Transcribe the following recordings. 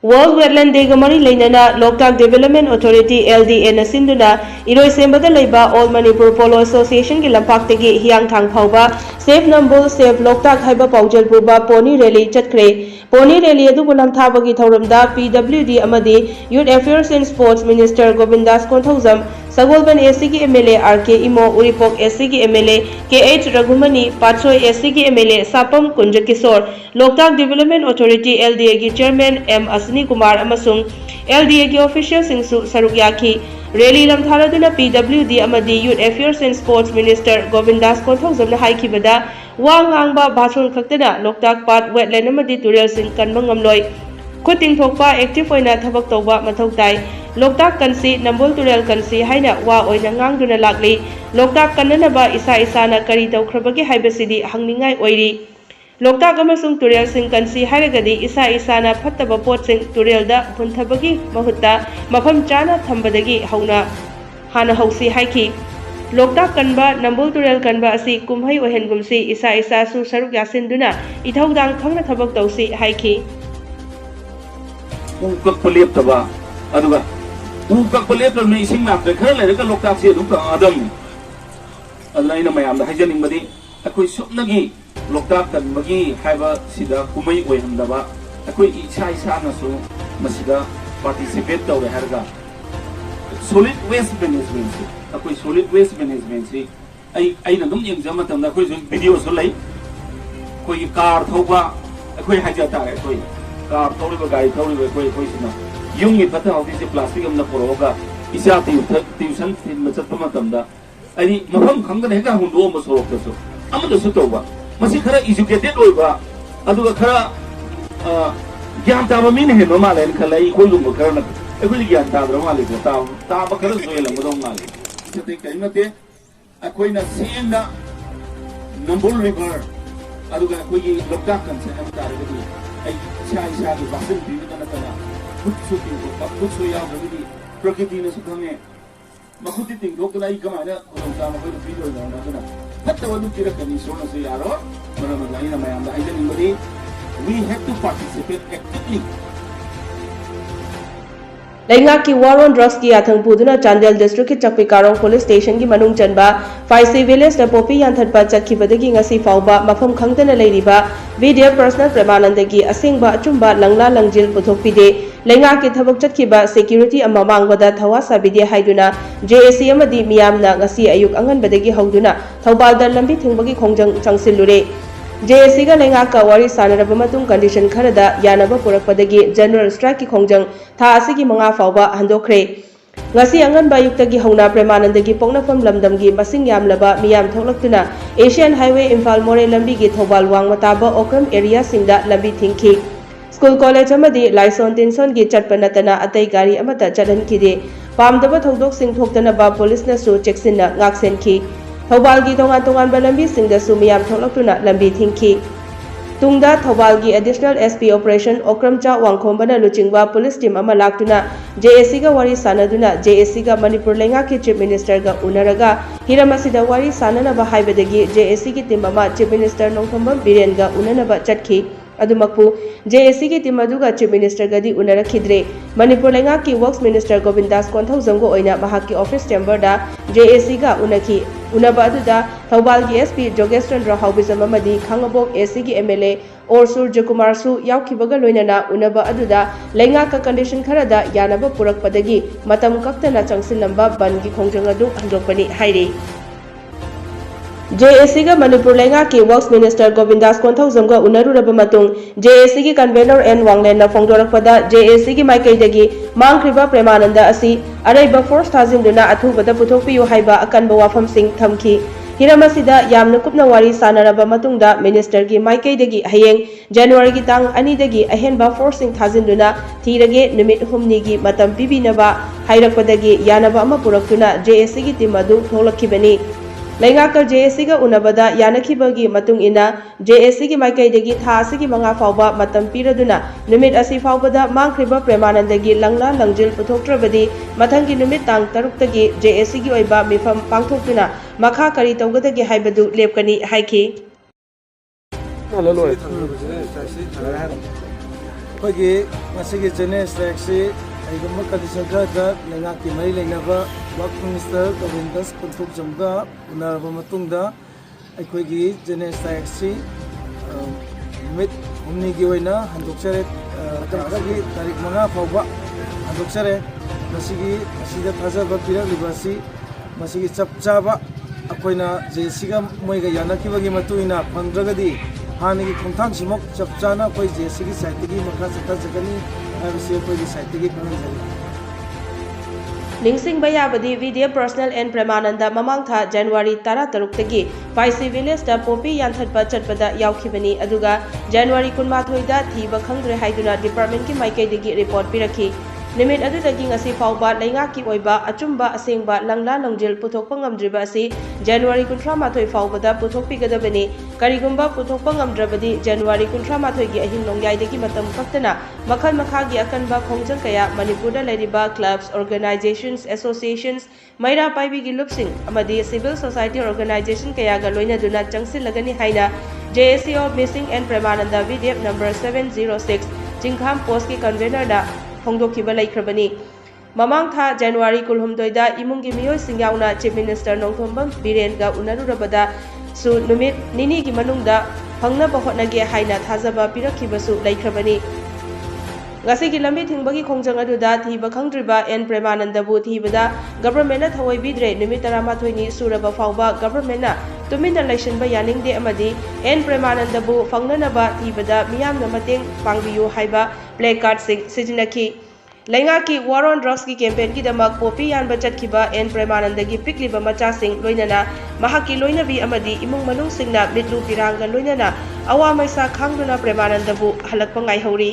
World Wetland Day Gamari Lainana Loktak Development Authority LDA na sinduna Iroi Sembada Leiba All Manipur Polo Association ki lampaktagi hiyang thang phauba Save Nambul Save Loktak haiba paujal puba Pony Rally chatkre Pony Rally adu bunam thabagi thauramda PWD amadi Youth Affairs and Sports Minister Govindas Konthauzam Sagolban SC की MLA RK Imo Uripok SC की MLA KH Raghumani पाचोई SC की MLA Sapam Kunj Kishore Loktak development authority LDA की chairman M Asni Kumar अमसुंग LDA की official सिंगसु सरुक याखी रैली लमथारदुना PWD अमदी youth affairs and sports minister Govindas कोंथौजमना हाइखिबदा वा ngang भाषण खक्तना लोकताक पाट वेटलैंड अमदी तुरेल सिंग कनबा ngamloi खुटिंग थोकपा एक्टिव ओइना थबक तौबा मथौ ताई लोकताक कंसी नंबुल तुरेल कंसी हाइना वा ओइना ngang लागली लोकताक कन्ननबा इसा इसाना करी तौख्रबगे हाइबसिदी हंगनिंगाई ओइरी लोकताक अमसुंग तुरेल सिंग कंसी हाइरगदी इसा इसाना फत्तबा पोटसिंग तुरेलदा हुंथबगी महुत्ता मफम चाना थंबदगी हौना हाना हौसी हाइखी लोकताक कनबा नंबुल तुरेल कनबा असि कुमहै ओहेनगुमसी इसा इसा सु सरुक यासिनदुना इथौदांग खंगना थबक तौसी हाइखी उकक पलेप तबा अदुगा उकक पलेप तबने इसिंग नाफ्रे खर लेरगा लोकताक से दुका आदम अदलाइना मयाम दा हाइजनिंगबदी अखोई सुपनगी लोकताक कनबगी हाइबा सिदा कुमै ओइहमदबा अखोई इछा इछा नसु मसिदा पार्टिसिपेट तौरे हरगा solid waste management से अखोई solid waste management से आई नदुम यंगजम मतमदा अखोई जो वीडियो सो लई कोई कार थौबा अखोई हाइजा तारे अखोई कार थौरिबा गाड़ी थौरिबा कोई सिना युंगी फता हौदी से प्लास्टिक अमना पुरोगा इसा ट्यूशन थिन मचत मतमदा आई मफम खंगन हेगा हुंदो मसोक तसो अमदसु तौबा मसी खरा एजुकेटेड ओइबा अदुगा खरा ज्ञान ताबा मिन हेनो मालेन खलाई कोई लुंग खरा न अखोई ज्ञान ताबरा माले को ताबा खरा सोयला मदो माले सते कइमते अखोइना सेंदा नंबुल रिवर अदुगा कोई लोकताक कंसे हम तारगदी आई इसा की बासन दिना तना खुद सु यावगदी प्रकृति ने सुखंगे मखुति तिंगोकला ई कमाना कोलंता मखोइ वीडियो ना फत्तवदु तिरकनी सोना से यारो मरमलाइना मयाम हाइजनिंगबदी we have to participate actively लेंगा की वार ऑन ड्रग्स की याथंग पुदुना चांदेल डिस्ट्रिक्ट की चकपी कारों पुलिस स्टेशन की मनुंग चनबा फाइसी विलेज पोपी यांथटपा चक्खिबदगी ngasi फाउबा मफम खंगदना लेरिबा वीडियो पर्सनल प्रमाणंदगी असिंगबा अचुंबा लंगला लंजिल पुथोकपिदे लेंगा की थबक चक्खिबा सिक्योरिटी अमा मांगबदा थवा साबिदे हाइदुना JAC अमदी मियामना ngasi अयुक अंगनबदगी हौदुना थौबालदा लंबी थिंगबगी खोंजंग चंगसिलुरे JAC का लेंगा का वारी सानरब मतुंग कंडीशन खरदा यानब पुरकपदगी जनरल स्ट्राइक की खोंजंग था असिगी मंगा फाउबा हंदोखरे ngasi angan bayuktagi hona premanandagi pongnafam lamdamgi masing yamlaba miyam thoklakuna Asian Highway Imphal More lambi gi thobal wang mataba okram area singda lambi thingki school college amadi Lyson Tinson gi chatpanatana atai gari amata chadan kide pamdaba thodok sing thoktana ba police na su cheksinna ngaksen ki thobal gi tongan balambi singda su miyam thoklakuna lambi thingki Tungda Thobal gi additional SP operation Okramcha Wangkhombana luchingba police team ama laktuna JAC ga wari sanaduna JAC ga Manipur lenga ki chief minister ga unaraga hiramasida wari sanana ba haibadagi JAC ki team ama chief minister Nongthambam Biren ga unana ba chatki adumakpu JAC ki team aduga chief minister ga di unara khidre Manipur lenga ki works minister Govindas Konthauzam go oina mahaki office chamber da JAC ga unaki unaba aduda Thobal gi SP Jogestran Rahawbizam amadi Khangabok AC gi MLA और सूर्य कुमार सु यावखिबगा लोइनना उनबा अदुदा लेंगा का condition Khardah यानबा पुरकपदगी मतम कक्तना चंगसिलंबा बन की खोंजंग अदु हंदोकपनि हाइरे JAC का मणिपुर लेंगा की वर्क्स मिनिस्टर गोविंदास कोंथौजम का उनरुरब मतुंग JAC की कन्वेनर एन वांगलेन ना फोंदोरकपदा JAC की माइकैदगी मांगख्रिबा प्रेमानंद असि अरैबा फोर्स थाजिंदुना अथुबदा पुथोकपियु हाइबा अकनबा वाफम सिंह थमखी हिरामसिदा यामना कुपना वारी सानरबा मतुंगदा मिनिस्टर की माइकैदगी हयेंग जनवरी की तांग अनिदगी अहेनबा फोर्सिंग थाजिंदुना थीरगे निमिट हुमनी की मतम पिबिनबा हाइरकपदगी यानबा अमा पुरक्तुना JAC की टीम अदु थोलक्खिबनी लेंगा का JAC का उनबदा यानखिबगी मतुंग इना JAC की माइकैदगी था असिगी मंगा फाउबा मतम पिरदुना निमिट असि फाउबदा मांगख्रिबा प्रेमानंदगी लंगला लंजिल पुथोक्त्रबदी मथंगी निमिट तांग तरुक्तगी JAC की ओइबा मिफम पांगथोक्तुना मखा करी तौगदगी हाइबदु लेपकनी हाइखी ꯑꯩꯈꯣꯏꯒꯤ ꯉꯁꯤꯒꯤ ꯖꯦꯅꯦꯔꯦꯜ ꯁ꯭ꯇ꯭ꯔꯥꯏꯛꯁꯤ ꯀꯔꯤꯒꯨꯝꯕ ꯀꯟꯗꯤꯁꯟ ꯈꯔꯗ ꯂꯩꯉꯥꯛꯀꯤ ꯃꯔꯤ ꯂꯩꯅꯕ ꯋꯥꯔꯛ ꯃꯤꯅꯤꯁꯇꯔ ꯒꯣꯕꯤꯟꯗꯁ ꯄꯨꯟꯊꯣꯛꯆꯝꯒ ꯎꯅꯔꯕ ꯃꯇꯨꯡꯗ ꯑꯩꯈꯣꯏꯒꯤ ꯖꯦꯅꯦꯔꯦꯜ ꯁ꯭ꯇ꯭ꯔꯥꯏꯛꯁꯤ ꯅꯨꯃꯤꯠ ꯍꯨꯝꯅꯤꯒꯤ ꯑꯣꯏꯅ ꯍꯟꯗꯣꯛꯆꯔꯦ ꯃꯇꯝ ꯈꯔꯒꯤ ꯇꯥꯔꯤꯛ 5 ꯐꯥꯎꯕ ꯍꯟꯗꯣꯛꯆꯔꯦ ꯃꯁꯤꯗ ꯊꯥꯖꯕ ꯄꯤꯔꯛꯂꯤꯕ ꯑꯁꯤ ꯃꯁꯤꯒꯤ ꯆꯞ ꯆꯥꯕ ꯑꯩꯈꯣꯏꯅ ꯖꯦꯁꯤꯒ ꯃꯣꯏꯒ ꯌꯥꯅꯈꯤꯕꯒꯤ ꯃꯇꯨꯡ ꯏꯟꯅ ꯐꯪꯗ꯭ꯔꯒꯗꯤ ꯍꯥꯟꯅꯒꯤ ꯈꯣꯡꯊꯥꯡꯁꯤꯃꯛ ꯆꯞ ꯆꯥꯅ ꯑꯩꯈꯣꯏ ꯖꯦꯁꯤꯒꯤ ꯁꯥꯏꯠꯇꯒꯤ ꯃꯈꯥ ꯆꯠꯊꯖꯒꯅꯤ ꯍꯥꯏꯕꯁꯤ ꯑꯩꯈꯣꯏꯒꯤ ꯁꯥꯏꯠꯇꯒꯤ ꯈꯪꯍꯟꯖꯔꯤ ꯅꯤꯡꯁꯤꯡꯕ ꯌꯥꯕꯗꯤ ꯚꯤꯗꯤꯑꯦꯐ ꯄꯔꯁꯅꯦꯜ ꯑꯦꯟ ꯄ꯭ꯔꯦꯃꯥꯅꯟꯗ ꯃꯃꯥꯡ ꯊꯥ ꯖꯅꯋꯥꯔꯤ 13ꯇꯒꯤ ꯐꯥꯏꯁꯤ ꯚꯤꯂꯦꯖꯇ ꯄꯣꯄꯤ ꯌꯥꯟꯊꯠꯄ ꯆꯠꯄꯗ ꯌꯥꯎꯈꯤꯕꯅꯤ ꯑꯗꯨꯒ ꯖꯅꯋꯥꯔꯤ 12ꯗ ꯊꯤꯕ ꯈꯪꯗ꯭रे ꯍꯥꯏꯗꯨꯅ ꯗꯤꯄꯥꯔꯠꯃꯦꯟꯠꯀꯤ ꯃꯥꯏꯀꯩꯗꯒꯤ ꯔꯤꯄꯣꯔꯠ ꯄꯤꯔꯛꯈꯤ ꯅꯨꯃꯤꯠ ꯑꯗꯨꯗꯒꯤ ꯉꯁꯤ ꯐꯥꯎꯕ ꯂꯩꯉꯥꯛꯀꯤ ꯑꯣꯏꯕ ꯑꯆꯨꯝꯕ ꯑꯁꯦꯡꯕ ꯂꯪꯂꯥ ꯂꯪꯖꯤꯜ ꯄꯨꯊꯣꯛꯄ ꯉꯝꯗ꯭ꯔꯤꯕ ꯑꯁꯤ ꯖꯅꯋꯥꯔꯤ 18 ꯐꯥꯎꯕꯗ ꯄꯨꯊꯣꯛꯄꯤꯒꯗꯕꯅꯤ ꯀꯔꯤꯒꯨꯝꯕ ꯄꯨꯊꯣꯛꯄ ꯉꯝꯗ꯭ꯔꯕꯗꯤ ꯖꯅꯋꯥꯔꯤ 18ꯒꯤ ꯑꯍꯤꯡ ꯅꯣꯡꯌꯥꯏꯗꯒꯤ ꯃꯇꯝ ꯀꯛꯇꯅ ꯃꯈꯜ ꯃꯈꯥꯒꯤ ꯑꯀꯟꯕ ꯈꯣꯡꯖꯪ ꯀꯌꯥ ꯃꯅꯤꯄꯨꯔꯗ ꯂꯩꯔꯤꯕ ꯀ꯭ꯂꯕꯁ ꯑꯣꯔꯒꯅꯥꯏꯖꯦꯁꯟꯁ ꯑꯦꯁꯣꯁꯤꯌꯦꯁꯟꯁ ꯃꯩꯔꯥ ꯄꯥꯏꯕꯤꯒꯤ ꯂꯨꯞꯁꯤꯡ ꯑꯃꯗꯤ ꯁꯤꯚꯤल ꯁꯣꯁꯥꯏꯇꯤ ꯑꯣꯔꯒꯅꯥꯏꯖꯦꯁꯟ ꯀꯌꯥꯒ ꯂꯣꯏꯅꯗꯨꯅ ꯆꯪꯁꯤꯜꯂꯒꯅꯤ ꯍꯥꯏꯅ JSC of Missing and Premananda VDF number 706 ꯆꯤꯡꯈꯥꯝ ꯄꯣꯁꯠꯀꯤ ꯀꯟꯚꯦꯅꯔꯅ ꯐꯣꯡꯗꯣꯛꯈꯤꯕ ꯂꯩꯈ꯭ꯔꯕꯅꯤ ꯃꯃꯥꯡ ꯊꯥ ꯖꯅꯋꯥꯔꯤ 12ꯗ ꯏꯃꯨꯡꯒꯤ ꯃꯤꯑꯣꯏꯁꯤꯡ ꯌꯥꯎꯅ ꯆꯤꯞ ꯃꯤꯅꯤꯁꯇꯔ ꯅꯣꯡꯊꯣꯝꯕꯝ ꯕꯤꯔꯦꯟꯒ ꯎꯅꯔꯨꯔꯕꯗ ꯁꯨ ꯅꯨꯃꯤꯠ ꯅꯤꯅꯤꯒꯤ ꯃꯅꯨꯡꯗ ꯐꯪꯅꯕ ꯍꯣꯠꯅꯒꯦ ꯍꯥꯏꯅ ꯊꯥꯖꯕ ꯄꯤꯔꯛꯈꯤꯕꯁꯨ ꯂꯩꯈ꯭ꯔꯕꯅꯤ ꯉꯁꯤꯒꯤ ꯂꯝꯕꯤ ꯊꯤꯡꯕꯒꯤ ꯈꯣꯡꯖꯪ ꯑꯗꯨꯗ ꯊꯤꯕ ꯈꯪꯗ꯭ꯔꯤꯕ ꯑꯦꯟ ꯄ꯭ꯔꯦꯃꯥꯅꯟꯗꯕꯨ ꯊꯤꯕꯗ ꯒꯚꯔꯟꯃꯦꯟꯠꯅ ꯊꯑꯣꯏꯕꯤꯗ꯭ꯔꯦ ꯅꯨꯃꯤꯠ 11ꯅꯤ ꯁꯨꯔꯕ ꯐꯥꯎꯕ ꯒꯚꯔꯟꯃꯦꯟꯠꯅ ꯇꯨꯃꯤꯟꯅ ꯂꯩꯁꯤꯟꯕ ꯌꯥꯅꯤꯡꯗꯦ ꯑꯃꯗꯤ ꯑꯦꯟ ꯄ꯭ꯔꯦꯃꯥꯅꯟꯗꯕꯨ ꯐꯪꯅꯅꯕ ꯊꯤꯕꯗ ꯃꯤꯌꯥꯝꯅ ꯃꯇꯦꯡ ꯄꯥꯡꯕꯤꯌꯨ ꯍꯥꯏꯕ ꯄ꯭ꯂꯦ ꯀꯥꯔꯗꯁꯤꯡ ꯁꯤꯖꯤꯟꯅꯈꯤ ꯂꯩꯉꯥꯛꯀꯤ ꯋꯥꯔ ꯑꯣꯟ ꯗ꯭ꯔꯒꯁꯀꯤ ꯀꯦꯝꯄꯦꯟꯒꯤꯗꯃꯛ ꯄꯣꯄꯤ ꯌꯥꯟꯕ ꯆꯠꯈꯤꯕ ꯑꯦꯟ ꯄ꯭ꯔꯦꯃꯥꯅꯟꯗꯒꯤ ꯄꯤꯛꯂꯤꯕ ꯃꯆꯥꯁꯤꯡ ꯂꯣꯏꯅꯅ ꯃꯍꯥꯛꯀꯤ ꯂꯣꯏꯅꯕꯤ ꯑꯃꯗꯤ ꯏꯃꯨꯡ ꯃꯅꯨꯡꯁꯤꯡꯅ ꯃꯤꯠꯂꯨ ꯄꯤꯔꯥꯡꯒ ꯂꯣꯏꯅꯅ ꯑꯋꯥ ꯃꯩꯁꯥ ꯈꯥꯡꯗꯨꯅ ꯄ꯭ꯔꯦꯃꯥꯅꯟꯗꯕꯨ ꯍꯜꯂꯛꯄ ꯉꯥꯏꯍꯧꯔꯤ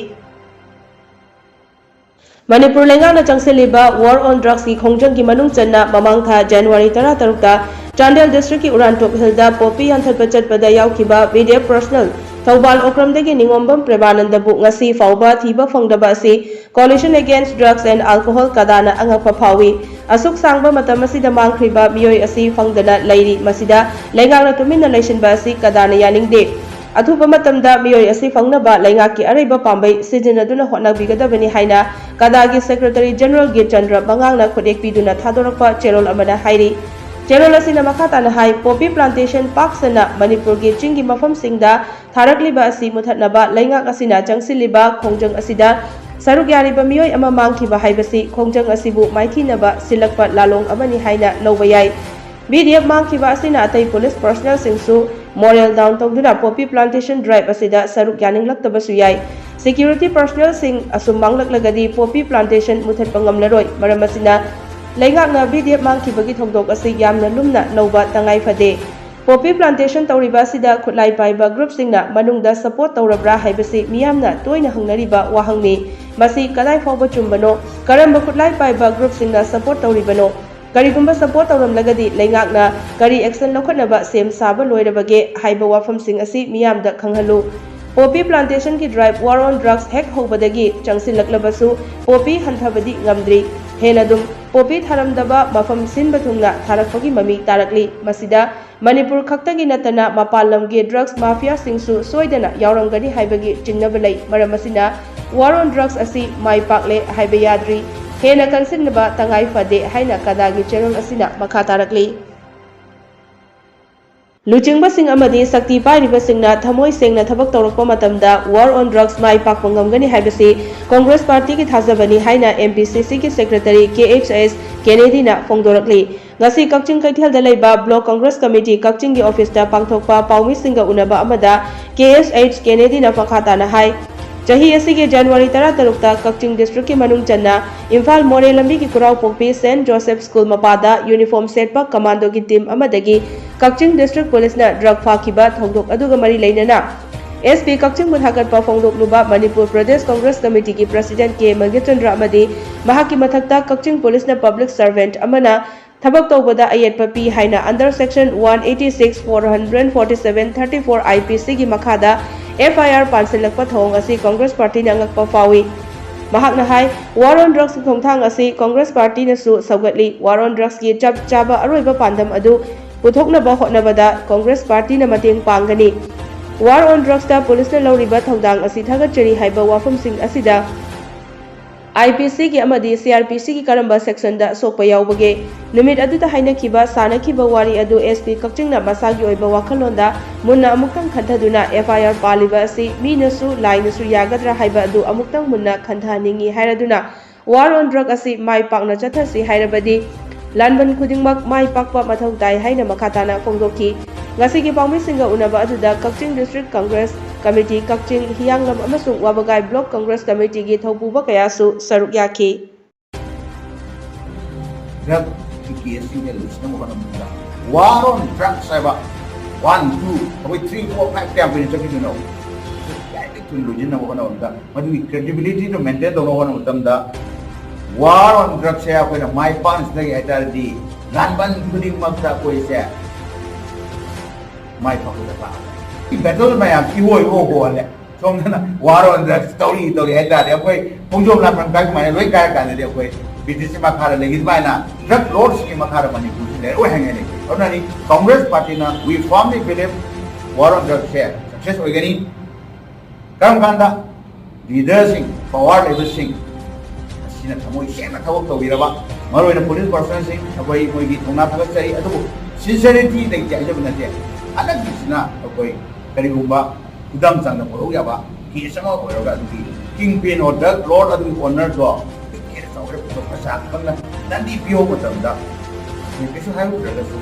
ꯃꯅꯤꯄꯨꯔ ꯂꯩꯉꯥꯛꯅ ꯆꯪꯁꯤꯜꯂꯤꯕ ꯋꯥꯔ ꯑꯣꯟ ꯗ꯭ꯔꯒꯁꯀꯤ ꯈꯣꯡꯖꯪꯒꯤ ꯃꯅꯨꯡ ꯆꯟꯅ ꯃꯃꯥꯡ ꯊꯥ ꯖꯅꯋꯥꯔꯤ 16ꯇ ꯆꯥꯟꯗꯦꯜ ꯗꯤꯁꯇ꯭ꯔꯤꯛꯀꯤ ꯎꯔꯥꯟꯇꯣꯞ ꯍꯤꯜꯗ ꯄꯣꯄꯤ ꯌꯥꯟꯊꯠꯄ ꯆꯠꯄꯗ ꯌꯥꯎꯈꯤꯕ ꯚꯤꯗꯤꯑꯦꯐ ꯄꯔꯁꯅꯦꯜ ꯊꯧꯕꯥꯜ ꯑꯣꯀ꯭ꯔꯝꯗꯒꯤ ꯅꯤꯉꯣꯝꯕꯝ ꯄ꯭ꯔꯦꯃꯥꯅꯟꯗꯕꯨ ꯉꯁꯤ ꯐꯥꯎꯕ ꯊꯤꯕ ꯐꯪꯗꯕ ꯑꯁꯤ ꯀꯣꯑꯣꯂꯤꯁꯟ ꯑꯦꯒꯦꯟꯁꯠ ꯗ꯭ꯔꯒꯁ ꯑꯦꯟड ꯑꯜꯀꯣꯍꯣꯜ ꯀꯗꯥꯅ ꯑꯉꯛꯄ ꯐꯥꯎꯏ ꯑꯁꯨꯛ ꯁꯥꯡꯕ ꯃꯇꯝ ꯑꯁꯤꯗ ꯃꯥꯡꯈ꯭ꯔꯤꯕ ꯃꯤꯑꯣꯏ ꯑꯁꯤ ꯐꯪꯗꯅ ꯂꯩꯔꯤ ꯃꯁꯤꯗ ꯂꯩꯉꯥꯛꯅ ꯇꯨꯃꯤꯟꯅ ꯂꯩꯁꯤꯟꯕ ꯑꯁꯤ ꯀꯗꯥꯅ ꯌꯥꯅꯤꯡꯗꯦ ꯑꯊꯨꯕ ꯃꯇꯝꯗ ꯃꯤꯑꯣꯏ ꯑꯁꯤ ꯐꯪꯅꯕ ꯂꯩꯉꯥꯛꯀꯤ ꯑꯔꯩꯕ ꯄꯥꯝꯕꯩ ꯁꯤꯖꯤꯟꯅꯗꯨꯅ ꯍꯣꯠꯅꯕꯤꯒꯗꯕꯅꯤ ꯍꯥꯏꯅ ꯀꯗꯥꯒꯤ ꯁꯦꯀ꯭ꯔꯦꯇꯔꯤ ꯖꯦꯅꯔꯦꯜ ꯒꯤꯔꯆꯟꯗ꯭ꯔ ꯃꯉꯥꯡꯅ ꯈꯨꯠꯌꯦꯛ ꯄꯤꯗꯨꯅ ꯊꯥꯗꯣꯔꯛꯄ ꯆꯦꯔꯣꯜ ꯑꯃꯗ ꯍꯥꯏꯔꯤ ꯆꯦꯔꯣꯜ ꯑꯁꯤꯅ ꯃꯈꯥ ꯇꯥꯅ ꯍꯥꯏ ꯄꯣꯄꯤ ꯄ꯭ꯂꯥꯟꯇꯦꯁꯟ ꯄꯥꯛ ꯁꯟꯅ ꯃꯅꯤꯄꯨꯔꯒꯤ ꯆꯤꯡꯒꯤ ꯃꯐꯝꯁꯤꯡꯗ ꯊꯥꯔꯛꯂꯤꯕ ꯑꯁꯤ ꯃꯨꯊꯠꯅꯕ ꯂꯩꯉꯥꯛ ꯑꯁꯤꯅ ꯆꯪꯁꯤꯜꯂꯤꯕ ꯈꯣꯡꯖꯪ ꯑꯁꯤꯗ ꯁꯔꯨꯛ ꯌꯥꯔꯤꯕ ꯃꯤꯑꯣꯏ ꯑꯃ ꯃꯥꯡꯈꯤꯕ ꯍꯥꯏꯕꯁꯤ ꯈꯣꯡꯖꯪ ꯑꯁꯤꯕु ꯃꯥꯏꯊꯤꯅꯕ ꯁꯤꯜꯂꯛꯄ ꯂꯥꯂꯣꯡ ꯑꯃꯅꯤ ꯍꯥꯏꯅ ꯂꯧꯕ ꯌꯥꯏ VDF ꯃꯥꯡꯈꯤꯕ ꯑꯁꯤꯅ ꯑꯇꯩ ꯄꯨꯂꯤꯁ ꯄꯔꯁꯅꯦꯜꯁꯤꯡꯁꯨ ꯃꯣꯔꯦꯜ ꯗꯥꯎꯟ ꯇꯧꯗꯨꯅ ꯄꯣꯄꯤ ꯄ꯭ꯂꯥꯟꯇꯦꯁꯟ ꯗ꯭राꯏꯕ ꯑꯁꯤꯗ ꯁꯔꯨꯛ ꯌꯥꯅꯤꯡꯂꯛꯇꯕꯁꯨ ꯌꯥꯏ ꯁꯦꯀ꯭ꯌꯨꯔꯤꯇꯤ ꯄꯔꯁꯅꯦꯜꯁꯤꯡ ꯑꯁꯨꯝ ꯃꯥꯡꯂꯛꯂꯒꯗꯤ ꯄꯣꯄꯤ ꯄ꯭ꯂꯥꯟꯇꯦꯁꯟ ꯃꯨꯊꯠꯄ ꯉꯝꯂꯔꯣꯏ ꯃꯔꯝ ꯑꯁꯤꯅ ꯂꯩꯉꯥꯛꯅ VDF ꯃꯥꯡꯈꯤꯕꯒꯤ ꯊꯧꯗꯣꯛ ꯑꯁꯤ ꯌꯥꯝꯅ ꯂꯨꯝꯅ ꯂꯧꯕ ꯇꯉꯥꯏ ꯐꯗꯦ ꯄꯣꯄꯤ ꯄ꯭ꯂꯥꯟꯇꯦꯁꯟ ꯇꯧꯔꯤꯕ ꯑꯁꯤꯗ ꯈꯨꯠꯂꯥꯏ ꯄꯥꯏꯕ ꯒ꯭ꯔꯨꯞꯁꯤꯡꯅ ꯃꯅꯨꯡꯗ ꯁꯄꯣꯔꯠ ꯇꯧꯔꯕ꯭ꯔꯥ ꯍꯥꯏꯕꯁꯤ ꯃꯤꯌꯥꯝꯅ ꯇꯣꯏꯅ ꯍꯪꯅꯔꯤꯕ ꯋꯥꯍꯪꯅꯤ ꯃꯁꯤ ꯀꯗꯥꯏ ꯐꯥꯎꯕ ꯆꯨꯝꯕꯅꯣ ꯀꯔꯝꯕ ꯈꯨꯠꯂꯥꯏ ꯄꯥꯏꯕ ꯒ꯭ꯔꯨꯞꯁꯤꯡꯅ ꯁꯄꯣꯔꯠ ꯇꯧꯔꯤꯕꯅꯣ ꯀꯔꯤꯒꯨꯝꯕ ꯁꯄꯣꯔꯠ ꯇꯧꯔꯝꯂꯒꯗꯤ ꯂꯩꯉꯥꯛꯅ ꯀꯔꯤ ꯑꯦꯛꯁꯟ ꯂꯧꯈꯠꯅꯕ ꯁꯦꯝ ꯁꯥꯕ ꯂꯣꯏꯔꯕꯒꯦ ꯍꯥꯏꯕ ꯋꯥꯐꯝꯁꯤꯡ ꯑꯁꯤ ꯃꯤꯌꯥꯝꯗ ꯈꯪꯍꯜꯂꯨ ꯄꯣꯄꯤ ꯄ꯭ꯂꯥꯟꯇꯦꯁꯟꯒꯤ ꯗ꯭राꯏꯕ ꯋꯥꯔ ꯑꯣꯟ ꯗ꯭ꯔꯒꯁ ꯍꯦꯛ ꯍꯧꯕꯗꯒꯤ ꯆꯪꯁꯤꯜꯂꯛꯂꯕꯁꯨ ꯄꯣꯄꯤ ꯍꯟꯊꯕꯗꯤ ꯉꯝꯗ꯭ꯔꯤ ꯍꯦꯟꯅ ꯑꯗꯨꯝ ꯄꯣꯄꯤ ꯊꯥꯔꯝꯗꯕ ꯃꯐꯝ ꯁꯤꯟꯕ ꯊꯨꯡꯅ ꯊꯥꯔꯛꯄꯒꯤ ꯃꯃꯤ ꯇꯥꯔꯛꯂꯤ ꯃꯁꯤꯗ ꯃꯅꯤꯄꯨꯔ ꯈꯛꯇꯒꯤ ꯅꯠꯇꯅ ꯃꯄꯥꯟ ꯂꯝꯒꯤ ꯗ꯭ꯔꯒꯁ ꯃꯥꯐꯤꯌꯥꯁꯤꯡꯁꯨ ꯁꯣꯏꯗꯅ ꯌꯥꯎꯔꯝꯒꯅꯤ ꯍꯥꯏꯕꯒꯤ ꯆꯤꯡꯅꯕ ꯂꯩ ꯃꯔꯝ ꯑꯁꯤꯅ ꯋꯥꯔ ꯑꯣꯟ ꯗ꯭ꯔꯒꯁ ꯑꯁꯤ ꯃꯥꯏ ꯄꯥꯛꯂꯦ ꯍꯥꯏꯕ ꯌꯥꯗ꯭ꯔꯤ ꯍꯦꯟꯅ ꯀꯟꯁꯤꯟꯅꯕ ꯇꯉꯥꯏ ꯐꯗꯦ ꯍꯥꯏꯅ ꯀꯗꯥꯒꯤ ꯆꯦꯔꯣꯜ ꯑꯁꯤꯅ ꯃꯈꯥ ꯇꯥꯔꯛꯂꯤ ꯂꯨꯆꯤꯡꯕꯁꯤꯡ ꯑꯃꯗꯤ ꯁꯛꯇꯤ ꯄꯥꯏꯔꯤꯕꯁꯤꯡꯅ ꯊꯃꯣꯏ ꯁꯦꯡꯅ ꯊꯕꯛ ꯇꯧꯔꯛꯄ ꯃꯇꯝꯗ ꯋꯥꯔ ꯑꯣꯟ ꯗ꯭ꯔꯒꯁ ꯃꯥꯏ ꯄꯥꯛꯄ ꯉꯝꯒꯅꯤ ꯍꯥꯏꯕꯁꯤ ꯀꯣꯡꯒ꯭ꯔꯦꯁ ꯄꯥꯔꯇꯤꯒꯤ ꯊꯥꯖꯕꯅꯤ ꯍꯥꯏꯅ MPCCꯒꯤ ꯁꯦꯀ꯭ꯔꯦꯇꯔꯤ KHS ꯀꯦꯅꯦꯗꯤꯅ ꯐꯣꯡꯗꯣꯔꯛꯂꯤ ꯉꯁꯤ ꯀꯛꯆꯤꯡ ꯀꯩꯊꯦꯜꯗ ꯂꯩꯕ ꯕ꯭ꯂꯣꯛ ꯀꯣꯡꯒ꯭ꯔꯦꯁ ꯀꯃꯤꯇꯤ ꯀꯛꯆꯤꯡꯒꯤ ꯑꯣꯐꯤꯁꯇ ꯄꯥꯡꯊꯣꯛꯄ ꯄꯥꯎꯃꯤꯁꯤꯡꯒ ꯎꯅꯕ ꯑꯃꯗ KHH ꯀꯦꯅꯦꯗꯤꯅ ꯃꯈꯥ ꯇꯥꯅ ꯍꯥꯏ ꯆꯍꯤ ꯑꯁꯤꯒꯤ ꯖꯅꯋꯥꯔꯤ 13ꯇ ꯀꯛꯆꯤꯡ ꯗꯤꯁꯇ꯭ꯔꯤꯛꯀꯤ ꯃꯅꯨꯡ ꯆꯟꯅ ꯏꯝꯐꯥꯜ ꯃꯣꯔꯦ ꯂꯝꯕꯤꯒꯤ ꯈꯨꯔꯥꯎꯄꯣꯛꯄꯤ ꯁꯦꯟꯠ ꯖꯣꯁꯦꯞ ꯁ꯭ꯀꯨꯜ ꯃꯄꯥꯗ ꯌꯨꯅꯤꯐꯣꯔꯝ ꯁꯦꯠꯄ ꯀꯃꯥꯟꯗꯣꯒꯤ ꯇꯤꯝ ꯑꯃꯗꯒꯤ ꯀꯛꯆꯤꯡ ꯗꯤꯁꯇ꯭ꯔꯤꯛ ꯄꯨꯂꯤꯁꯅ ꯗ꯭ꯔꯒ ꯐꯥꯈꯤꯕ ꯊꯧꯗꯣꯛ ꯑꯗꯨꯒ ꯃꯔꯤ ꯂꯩꯅꯅ SP ꯀꯛꯆꯤꯡꯕꯨ ꯊꯥꯒꯠꯄ ꯐꯣꯡꯗꯣꯛꯂꯨꯕ ꯃꯅꯤꯄꯨꯔ ꯄ꯭ꯔꯗꯦꯁ ꯀꯣꯡꯒ꯭ꯔꯦꯁ ꯀꯃꯤꯇꯤꯒꯤ ꯄ꯭ꯔꯁꯤꯗꯦꯟꯠ K ꯃꯜꯒꯤꯆꯟꯗ꯭ꯔ ꯑꯃꯗꯤ ꯃꯍꯥꯛꯀꯤ ꯃꯊꯛꯇ ꯀꯛꯆꯤꯡ ꯄꯨꯂꯤꯁꯅ ꯄꯕ꯭ꯂꯤꯛ ꯁꯔꯚꯦꯟꯠ ꯑꯃꯅ ꯊꯕꯛ ꯇꯧꯕꯗ ꯑꯌꯦꯠꯄ ꯄꯤ ꯍꯥꯏꯅ ꯑꯟꯗꯔ ꯁꯦꯛꯁꯟ 186 447 34 IPCꯒꯤ ꯃꯈꯥꯗ FIR ꯄꯥꯟꯁꯤꯜꯂꯛꯄ ꯊꯧꯑꯣꯡ ꯑꯁꯤ ꯀꯣꯡꯒ꯭ꯔꯦꯁ ꯄꯥꯔꯇꯤꯅ ꯑꯉꯛꯄ ꯐꯥꯎꯏ ꯃꯍꯥꯛꯅ ꯍꯥꯏ ꯋꯥꯔ ꯑꯣꯟ ꯗ꯭ꯔꯒꯁꯀꯤ ꯈꯣꯡꯊꯥꯡ ꯑꯁꯤ ꯀꯣꯡꯒ꯭ꯔꯦꯁ ꯄꯥꯔꯇꯤꯅꯁꯨ ꯁꯧꯒꯠꯂꯤ ꯋꯥꯔ ꯑꯣꯟ ꯗ꯭ꯔꯒꯁꯀꯤ ꯆꯞ ꯆꯥꯕ ꯑꯔꯣꯏꯕ ꯄꯥꯟꯗꯝ ꯑꯗꯨ ꯄꯨꯊꯣꯛꯅꯕ ꯍꯣꯠꯅꯕꯗ ꯀꯣꯡꯒ꯭ꯔꯦꯁ ꯄꯥꯔꯇꯤꯅ ꯃꯇꯦꯡ ꯄꯥꯡꯒꯅꯤ War on Drugs ta police na lauriba thodang asi thagatchari haiba wafamsing asida IPC ki amadi CRPC ki karamba section da sokpa yaubage numit aduta hainakiba sanakiba wari adu SP kakchingna masagi oiba wakhalonda munna amuktang khantaduna FIR paliba asi minasu lainasu yagadra haiba adu amuktang munna khanthaningi hairaduna war on drug asi mai pakna chathasi hairabadi lanban khudingmak mai pakpa mathau tai haina makhatana phongdoki ngasigi pangmisinga unaba aduda Kakching District Congress Committee Kakching Hiyanglam amasung Wabagai Block Congress Committee gi thaupuba kayasu saruk yaki drug case in the list mo kana mula war on drug saiba 1 2 3 4 5 10 pin chaki no dai tu lojin na mo kana unda madu credibility to maintain do mo kana utamda war on drug se ko na my pants lagi atardi lanban kuding magta ko se my pakula pa battle mai am iwo ko le song na war on drug story atardi ko pongjom la pang kai mai loi kai kan le ko BTC makara lagi mana drug lords ki makara manipur le o hangene ona ni Congress party na we firmly believe war on drugs share success organi kam kanda leaders sing power leaders sing sina thamoi sena thawak to biraba maroi na police person sing abai moi gi thona thagat chai adu sincerity dei ja jab na je anak bisna abai kari gumba udam chang na poro ya ba ki sama ko ra du kingpin or drug lord adu owner do pasal kan nanti bio macam dah, ni kesu hai udah lesu,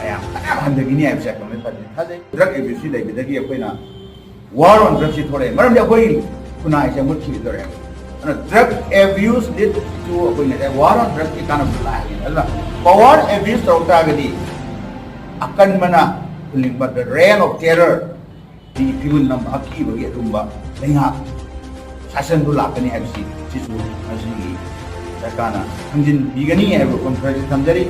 ayah, apa handa gini ayah bisa komen pada, ada drug abuse dah kita dia kau na war on drugs itu orang, macam dia kau ini, kuna ayah mut sih itu orang, drug abuse lead to kau ini, war on drugs itu kan berlaku, Allah, war abuse terutama gini, akan mana kulimbat the reign of terror di pihun nama aki bagi rumba, dengar, sasan tu lakukan ni habis sisu masih sarkana hangjin bigani hai ko conference thamjari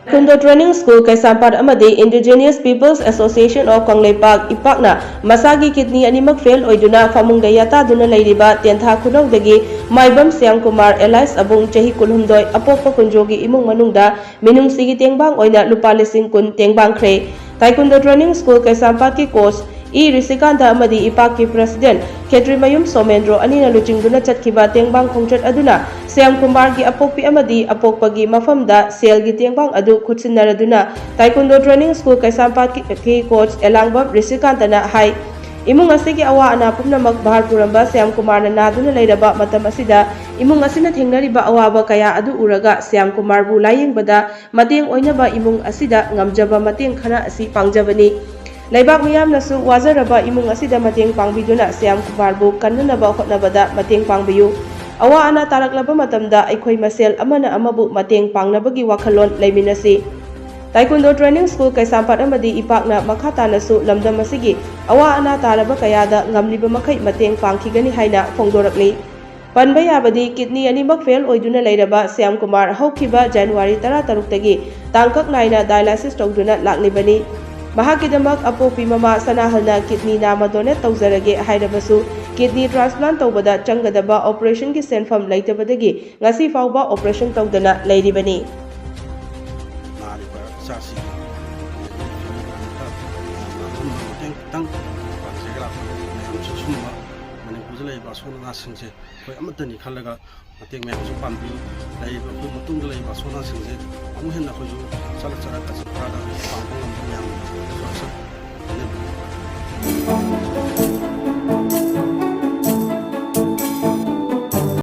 Kundo Training School Kaisampad amadi Indigenous Peoples Association of Kongleipak ipakna masagi kidney animak fail oiduna famungda yata duna leiriba tentha khunongdagi maibam Siang Kumar Elias abung chahi kulhumdoi apokpa kunjogi imung manungda minungsigi tengbang oina lupa lising kun tengbang khre Taekwondo Training School Kaisampad ki coach E. Risikanta amadi ipak ki president Ketri Mayum Somendro anina luchingduna chatkiba tengbang khongchat aduna Siam Kumar gi apokpi amadi apokpagi mafamda sel gi tengbang adu khutsinnaraduna Taekwondo Training School Kaisampat ki coach Elangbab Risikanta na hai imung asigi awa ana pumnamak bahar puramba Siam Kumar na naduna leiraba matam asida imung asina thengnariba awaba kaya adu uraga Siam Kumar bu layingbada mateng oinaba imung asida ngamjaba mateng khana asi pangjabani Laibak miyam nasu wazaraba imung asida mateng pangbiduna Siam Kumar bu kannanaba hotnabada mateng pangbiyu awa ana taraklaba matamda aikhoi masel amana amabu mateng pangnabagi wakhalon leiminasi Taekwondo Training School Kaisampat amadi ipakna makhata nasu lamdam asigi awa ana taraba kayada ngamliba makai mateng pangkhigani haina phongdorakli panba yabadi kidney animak fail oiduna leiraba Siam Kumar haukiba January 13 tagi tangkak naina dialysis tawduna laklibani Mahakidamak apopi mama sanahalna kidney nama donate tawzarage hairabasu kidney transplant tawbada changadaba operation ki senfam leitabadagi ngasi fawba operation tawdana leiribani ꯁꯥꯁꯤ